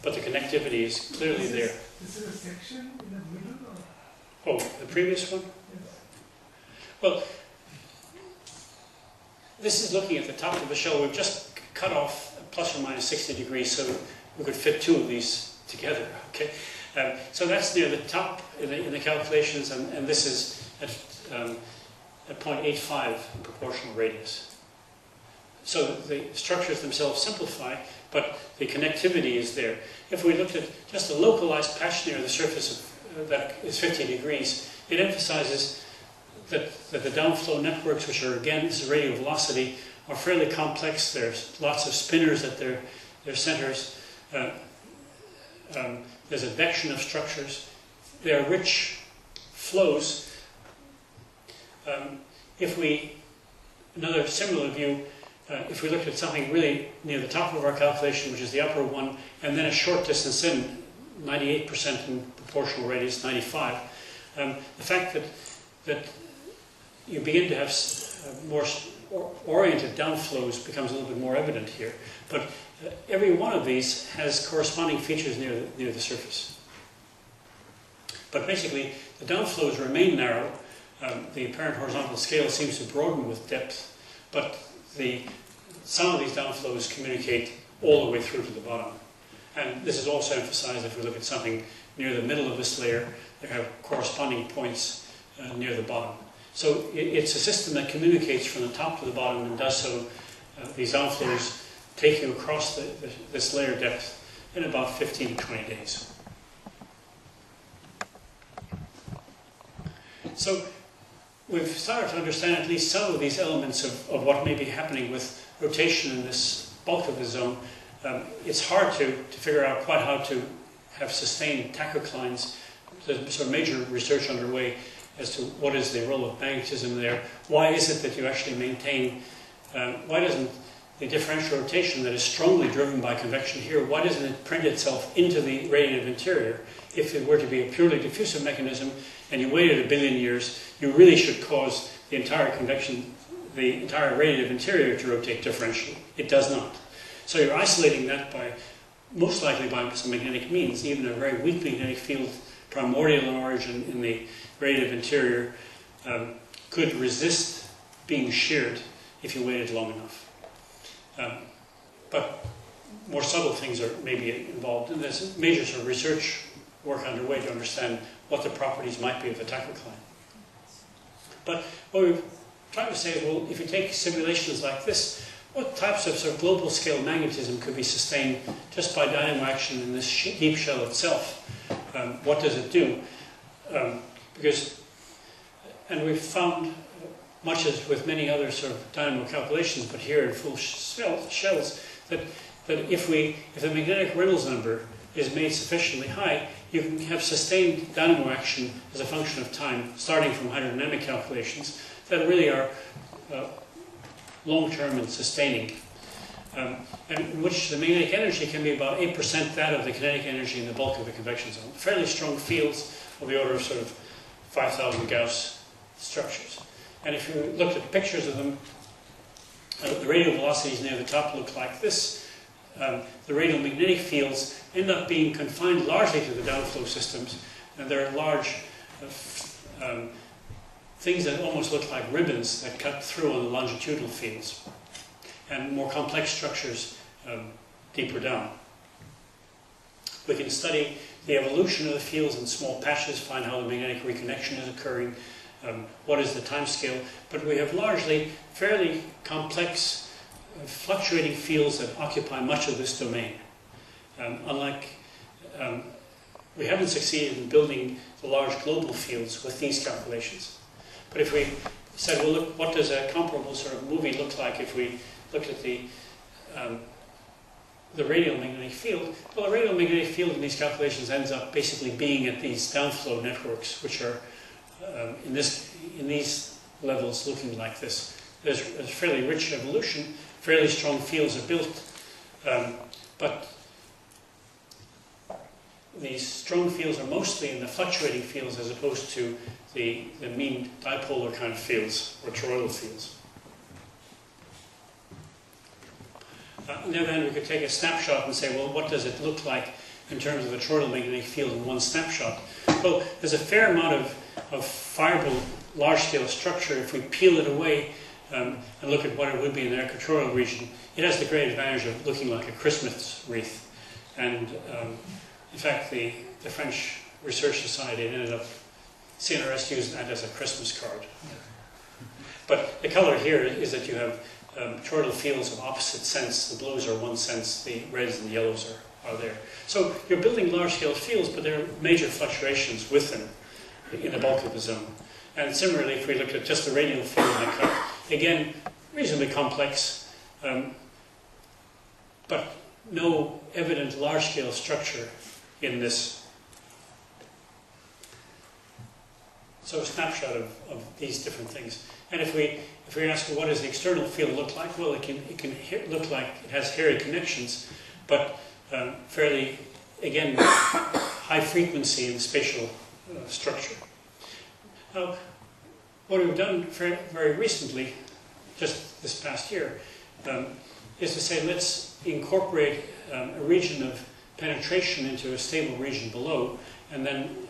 but the connectivity is clearly there. Is there a section in the middle? Or? Oh, the previous one? Yes. Well, this is looking at the top of the shell. We've just cut off plus or minus 60 degrees so we could fit two of these together. Okay, so that's near the top in the calculations, and this is at 0.85 in proportional radius. So the structures themselves simplify, but the connectivity is there. If we looked at just a localized patch near the surface that is 50 degrees, it emphasizes that the downflow networks, which are again, this is radial velocity, are fairly complex. There's lots of spinners at their centers. There's advection of structures. They are rich flows. Another similar view, if we looked at something really near the top of our calculation, which is the upper one, and then a short distance in, 98% in proportional radius, 95, the fact that you begin to have more oriented downflows becomes a little bit more evident here. But every one of these has corresponding features near the surface. But basically, the downflows remain narrow. The apparent horizontal scale seems to broaden with depth, but some of these downflows communicate all the way through to the bottom. And this is also emphasized if we look at something near the middle of this layer. There have corresponding points near the bottom. So it's a system that communicates from the top to the bottom and does so. These downflows take you across this layer depth in about 15 to 20 days. So we've started to understand at least some of these elements of what may be happening with rotation in this bulk of the zone. It's hard to figure out quite how to have sustained tachoclines. There's sort of major research underway as to what is the role of magnetism there. Why is it that you actually maintain, why doesn't the differential rotation that is strongly driven by convection here, why doesn't it print itself into the radiative interior? If it were to be a purely diffusive mechanism and you waited 1 billion years, you really should cause the entire convection, the entire radiative interior to rotate differentially. It does not. So you're isolating that by, most likely by some magnetic means. Even a very weak magnetic field, primordial in origin in the radiative interior, could resist being sheared if you waited long enough. But more subtle things are maybe involved, and there's major sort of research work underway to understand what the properties might be of the tachocline. But what we've tried to say is, well, if you take simulations like this, what types of sort of global scale magnetism could be sustained just by dynamo action in this deep shell itself? What does it do? And we've found, much as with many other sort of dynamo calculations, but here in full shells, that if the magnetic Reynolds number is made sufficiently high, you can have sustained dynamo action as a function of time, starting from hydrodynamic calculations that really are long-term and sustaining, and in which the magnetic energy can be about 8% that of the kinetic energy in the bulk of the convection zone. Fairly strong fields of the order of sort of 5,000 Gauss structures. And if you looked at pictures of them, the radial velocities near the top look like this. The radial magnetic fields end up being confined largely to the downflow systems, and there are large things that almost look like ribbons that cut through on the longitudinal fields, and more complex structures deeper down. We can study the evolution of the fields in small patches, find how the magnetic reconnection is occurring, what is the time scale, but we have largely fairly complex fluctuating fields that occupy much of this domain. We haven't succeeded in building the large global fields with these calculations. But if we said, well, look, what does a comparable sort of movie look like if we looked at the radial magnetic field? Well, the radial magnetic field in these calculations ends up basically being at these downflow networks, which are in these levels looking like this. There's a fairly rich evolution, fairly strong fields are built, but these strong fields are mostly in the fluctuating fields as opposed to the mean dipolar kind of fields, or toroidal fields. On the other hand, we could take a snapshot and say, well, what does it look like in terms of the toroidal magnetic field in one snapshot? Well, there's a fair amount of fibril large-scale structure. If we peel it away and look at what it would be in the equatorial region, it has the great advantage of looking like a Christmas wreath. And in fact, the French Research Society ended up, CNRS used that as a Christmas card. But the color here is that you have toroidal fields of opposite sense. The blues are one sense, the reds and the yellows are there. So you're building large-scale fields, but there are major fluctuations with them in the bulk of the zone. And similarly, if we look at just the radial field in the cut, again, reasonably complex, but no evident large-scale structure in this. So a snapshot of these different things. And if we ask, well, what does the external field look like? Well, it can look like it has hairy connections, but fairly, again, high frequency in spatial structure. Now, what we've done very recently, just this past year, is to say let's incorporate a region of penetration into a stable region below, and then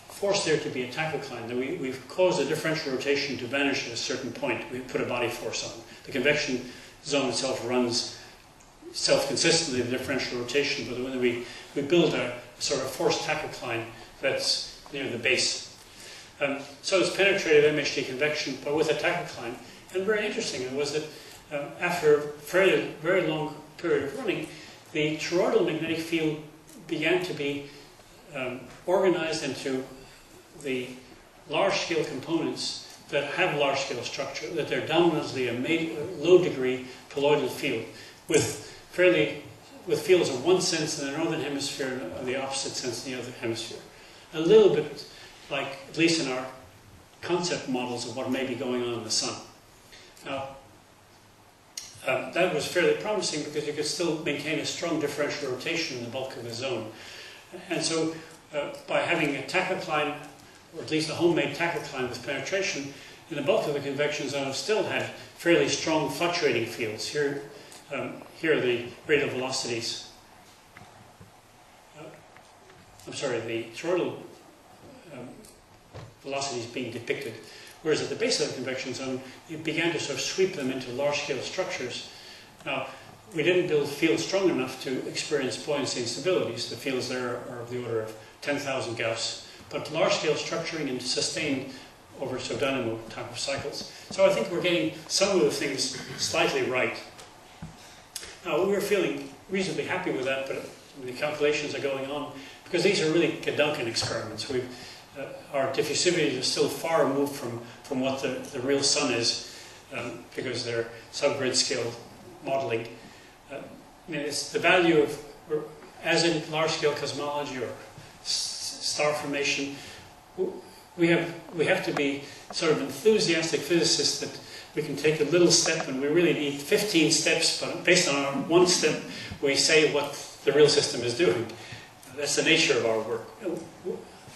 force there to be a tachocline. We've caused a differential rotation to vanish at a certain point. We put a body force on. The convection zone itself runs self-consistently the differential rotation, but when we build a sort of forced tachocline that's near the base. So it's penetrated MHD convection, but with a tachocline. And very interesting it was that after a very long period of running, the toroidal magnetic field began to be organized into the large-scale components that have large-scale structure, that they're dominantly a low-degree colloidal field with fields of one sense in the northern hemisphere and the opposite sense in the other hemisphere. A little bit like, at least in our concept models of what may be going on in the sun. Now, that was fairly promising because you could still maintain a strong differential rotation in the bulk of the zone. And so, by having a tachocline, or at least a homemade tachocline with penetration, in the bulk of the convection zone still had fairly strong fluctuating fields. Here are the radial velocities. The toroidal velocities being depicted. Whereas at the base of the convection zone, you began to sort of sweep them into large-scale structures. Now, we didn't build fields strong enough to experience buoyancy and stabilities. The fields there are of the order of 10,000 Gauss. But large-scale structuring and sustained over dynamo type of cycles. So I think we're getting some of the things slightly right. Now, we were feeling reasonably happy with that, but the calculations are going on because these are really Gedanken experiments. Our diffusivities are still far removed from what the real sun is because they're subgrid scale modeling. It's the value of, as in large-scale cosmology or star formation, we have to be sort of enthusiastic physicists that we can take a little step and we really need 15 steps, but based on our one step, we say what the real system is doing. That's the nature of our work.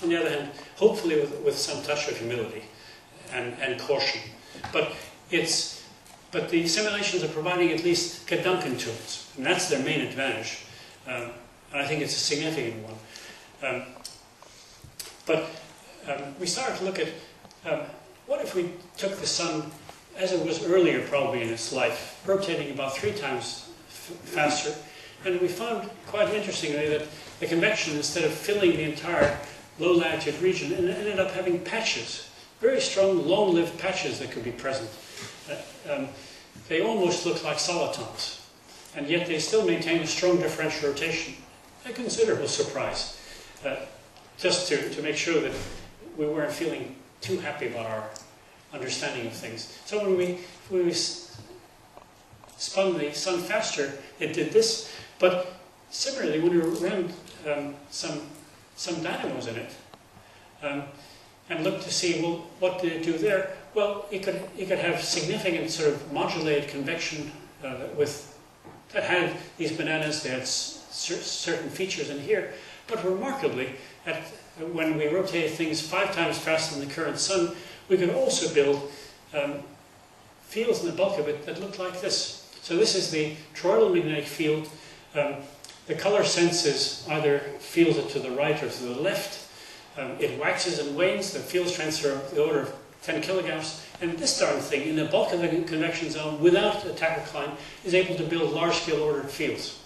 On the other hand, hopefully with some touch of humility and caution. But the simulations are providing at least Gedanken tools, and that's their main advantage. And I think it's a significant one. We started to look at what if we took the sun as it was earlier probably in its life, rotating about 3 times faster, and we found quite interestingly that the convection, instead of filling the entire low latitude region, ended up having patches, very strong, long-lived patches that could be present. They almost look like solitons, and yet they still maintain a strong differential rotation. A considerable surprise, just to make sure that we weren't feeling too happy about our understanding of things. So when we spun the sun faster, it did this, but similarly when we ran some dynamos in it, and looked to see, well, what did it do there? Well, it could have significant sort of modulated convection that had these bananas. They had certain features in here, but remarkably, when we rotated things 5 times faster than the current sun, we could also build fields in the bulk of it that looked like this. So this is the toroidal magnetic field the color senses either feels it to the right or to the left. It waxes and wanes. The field strengths are of the order of 10 kilogauss. And this darn thing, in the bulk of the convection zone, without a tachocline, is able to build large-scale ordered fields.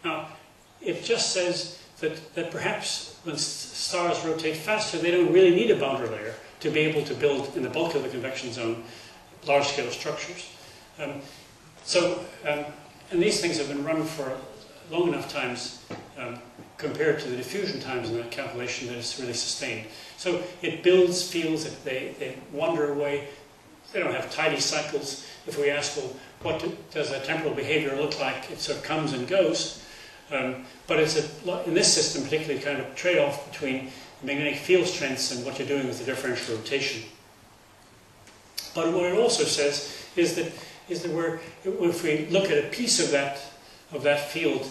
Now, it just says that perhaps when stars rotate faster, they don't really need a boundary layer to be able to build, in the bulk of the convection zone, large-scale structures. And these things have been run for long enough times compared to the diffusion times in that calculation that it's really sustained. So it builds fields, they wander away, they don't have tidy cycles. If we ask, well, what does a temporal behavior look like? It sort of comes and goes. But it's in this system particularly kind of trade-off between magnetic field strengths and what you're doing with the differential rotation. But what it also says is that if we look at a piece of that field,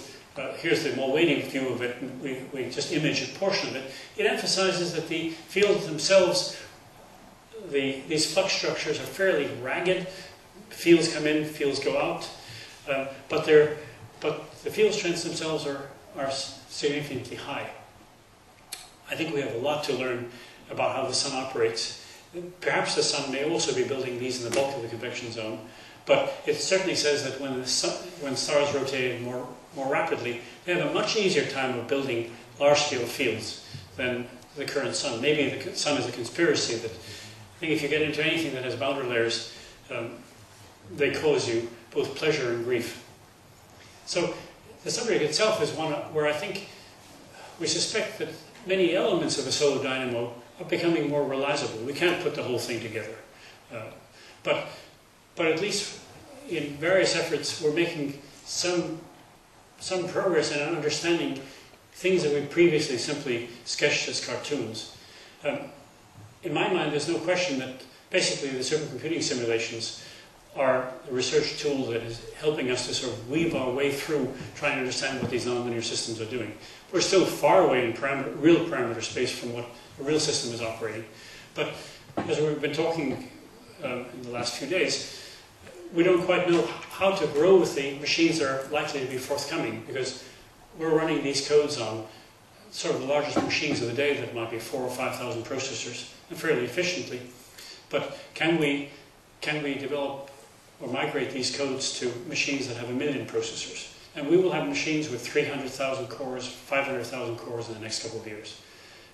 here's the Mulvaney view of it, and we just image a portion of it, it emphasizes that the fields themselves, these flux structures are fairly ragged. Fields come in, fields go out, but the field strengths themselves are significantly high. I think we have a lot to learn about how the sun operates. Perhaps the sun may also be building these in the bulk of the convection zone, but it certainly says that when stars rotate more rapidly, they have a much easier time of building large-scale fields than the current sun. Maybe the sun is a conspiracy that I think if you get into anything that has boundary layers, they cause you both pleasure and grief. So the subject itself is one where I think we suspect that many elements of a solar dynamo are becoming more realizable. We can't put the whole thing together. But at least in various efforts we're making some progress in understanding things that we previously simply sketched as cartoons. In my mind, there's no question that basically the supercomputing simulations are a research tool that is helping us to sort of weave our way through trying to understand what these nonlinear systems are doing. We're still far away in real parameter space from what a real system is operating. But as we've been talking in the last few days, we don't quite know how to grow with the machines that are likely to be forthcoming, because we're running these codes on sort of the largest machines of the day that might be 4,000 or 5,000 processors, and fairly efficiently. But can we develop or migrate these codes to machines that have 1 million processors? And we will have machines with 300,000 cores, 500,000 cores in the next couple of years.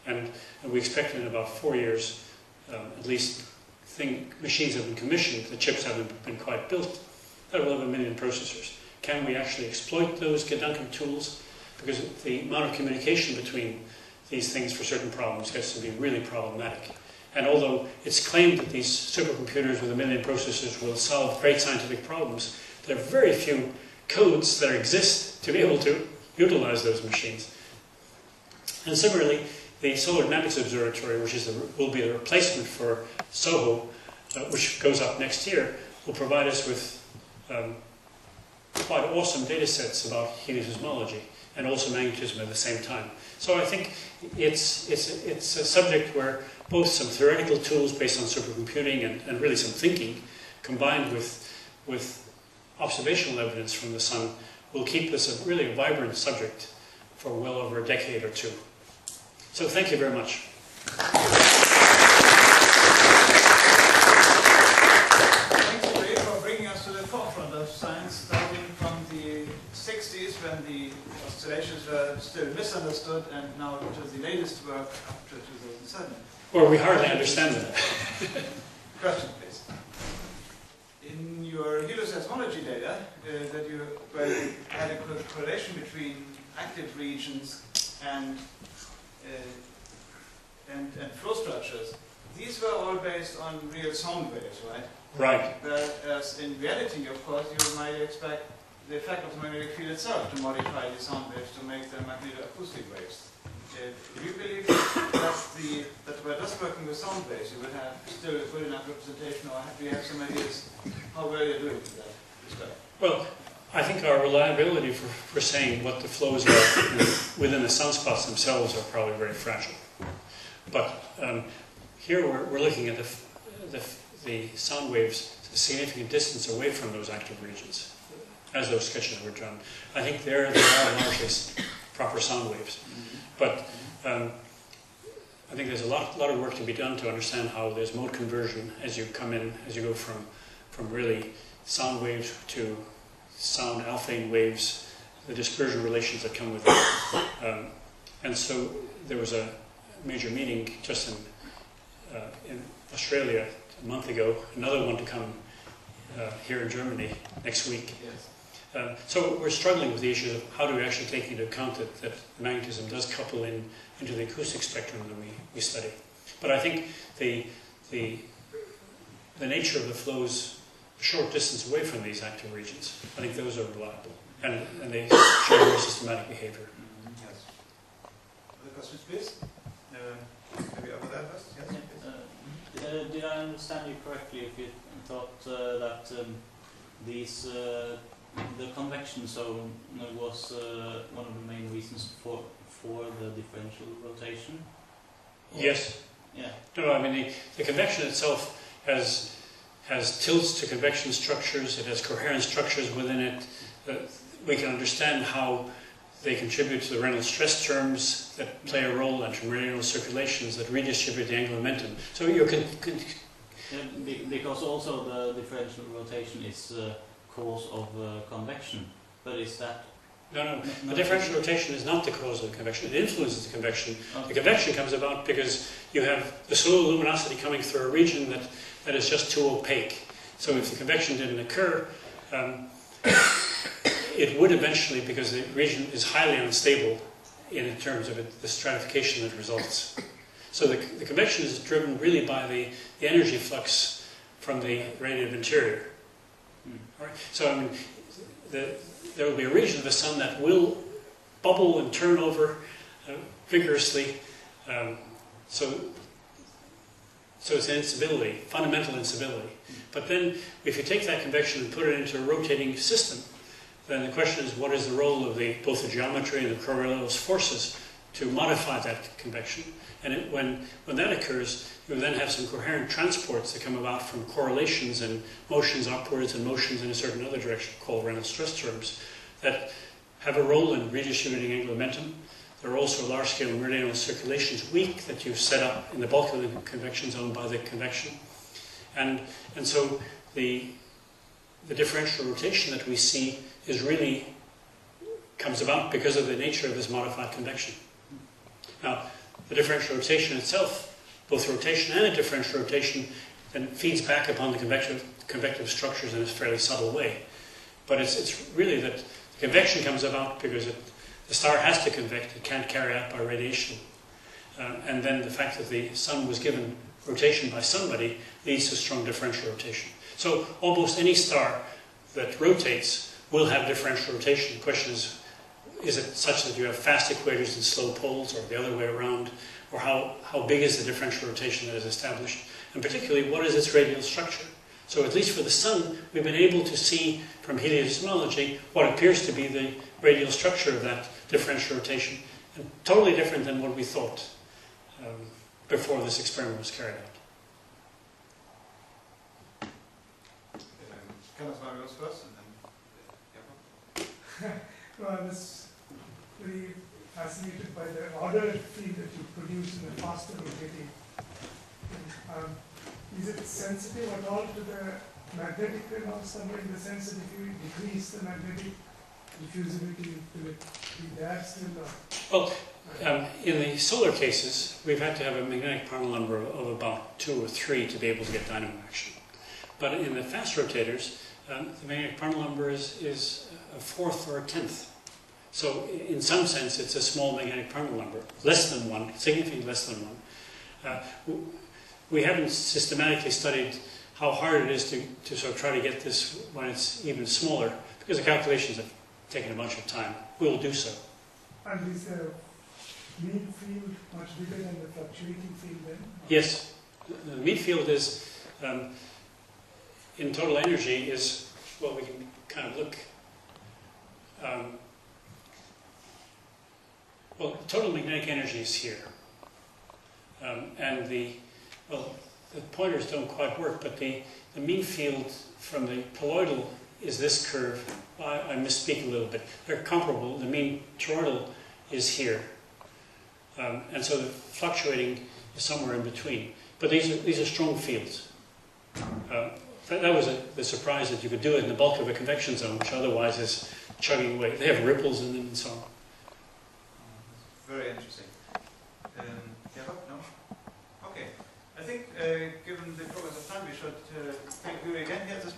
And we expect in about 4 years, at least, machines have been commissioned, the chips haven't been quite built, that will have 1 million processors. Can we actually exploit those Gedanken tools? Because the amount of communication between these things for certain problems gets to be really problematic. And although it's claimed that these supercomputers with 1 million processors will solve great scientific problems, there are very few codes that exist to be able to utilize those machines. And similarly, the Solar Dynamics Observatory, which will be the replacement for SOHO, which goes up next year, will provide us with quite awesome data sets about heliosismology and also magnetism at the same time. So I think it's a subject where both some theoretical tools based on supercomputing and really some thinking, combined with observational evidence from the sun, will keep this a really vibrant subject for well over a decade or two. So thank you very much. Thanks, Ray, for bringing us to the forefront of science, starting from the 60s when the oscillations were still misunderstood, and now to the latest work up to 2007. Or we hardly understand that. Question, please. In your heliosismology data, where you had a correlation between active regions and flow structures, these were all based on real sound waves, right? Right. Whereas in reality, of course, you might expect the effect of the magnetic field itself to modify the sound waves to make them magnetoacoustic waves. Do you believe that by just working with sound waves, you would have still a good enough representation, or do you have some ideas how well you're doing with that respect? Well, I think our reliability for saying what the flows are within the sunspots themselves are probably very fragile. But here we're looking at the sound waves a significant distance away from those active regions. as those sketches were drawn. I think they are largely proper sound waves. But I think there's a lot of work to be done to understand how there's mode conversion as you come in, as you go from really sound waves to sound alphane waves, the dispersion relations that come with it. And so there was a major meeting just in Australia a month ago, another one to come here in Germany next week. Yes. So we're struggling with the issues of how do we actually take into account that magnetism does couple into the acoustic spectrum that we study. But I think the nature of the flows a short distance away from these active regions, I think those are reliable and they show very systematic behavior. Yes. Other questions, please? Maybe over there first. Yes. Did I understand you correctly if you thought that the convection zone was one of the main reasons for the differential rotation? Or? Yes. Yeah. No, I mean the convection itself has tilts to convection structures. It has coherent structures within it. We can understand how they contribute to the Reynolds stress terms that play a role and to Reynolds circulations that redistribute the angular momentum. So you can because also the differential rotation is cause of convection, but is that? No. The differential rotation is not the cause of the convection. It influences the convection. Okay. The convection comes about because you have the slow luminosity coming through a region that is just too opaque. So if the convection didn't occur, it would eventually, because the region is highly unstable in terms of the stratification that results. So the convection is driven really by the energy flux from the radiative interior. All right? So I mean, there will be a region of the sun that will bubble and turn over vigorously. So it's an instability, fundamental instability. But then if you take that convection and put it into a rotating system, then the question is what is the role of both the geometry and the Coriolis forces to modify that convection? And when that occurs, you will then have some coherent transports that come about from correlations and motions upwards and motions in a certain other direction called Reynolds stress terms that have a role in redistributing angular momentum. There are also large-scale meridional circulations weak that you've set up in the bulk of the convection zone by the convection. And so the differential rotation that we see comes about because of the nature of this modified convection. Now, the differential rotation itself, both rotation and a differential rotation, then feeds back upon the convective structures in a fairly subtle way. But it's really that the convection comes about because the star has to convect, it can't carry out by radiation. And then the fact that the sun was given rotation by somebody leads to strong differential rotation. So almost any star that rotates will have differential rotation. The question is it such that you have fast equators and slow poles, or the other way around? Or how big is the differential rotation that is established? And particularly, what is its radial structure? So at least for the sun, we've been able to see from heliosysmology what appears to be the radial structure of that differential rotation, and totally different than what we thought before this experiment was carried out. Can I start yours first? And then, No, I was very fascinated by the ordered field that you produce in the faster rotating. Is it sensitive at all to the magnetic Reynolds number, in the sense that if you decrease the magnetic diffusibility, will it be there still? Or? Well, in the solar cases, we've had to have a magnetic Parnell number of about 2 or 3 to be able to get dynamo action. But in the fast rotators, the magnetic Parnell number is a 4th or a 10th. So in some sense, it's a small magnetic Parnell number, less than 1, significantly less than 1. We haven't systematically studied how hard it is to sort of try to get this when it's even smaller, because the calculations have taken a bunch of time. We'll do so. And is the mean field much bigger than the fluctuating field then? Yes. The mean field is, in total energy, is, well, we can kind of look. Well, total magnetic energy is here. And the pointers don't quite work, but the mean field from the poloidal is this curve. I misspeak a little bit. They're comparable. The mean toroidal is here. And so the fluctuating is somewhere in between. But these are strong fields. That was the surprise that you could do it in the bulk of a convection zone, which otherwise is chugging away. They have ripples in them and so on. Very interesting. Yeah, no? Okay. I think, given the progress of time, we should thank you again here at this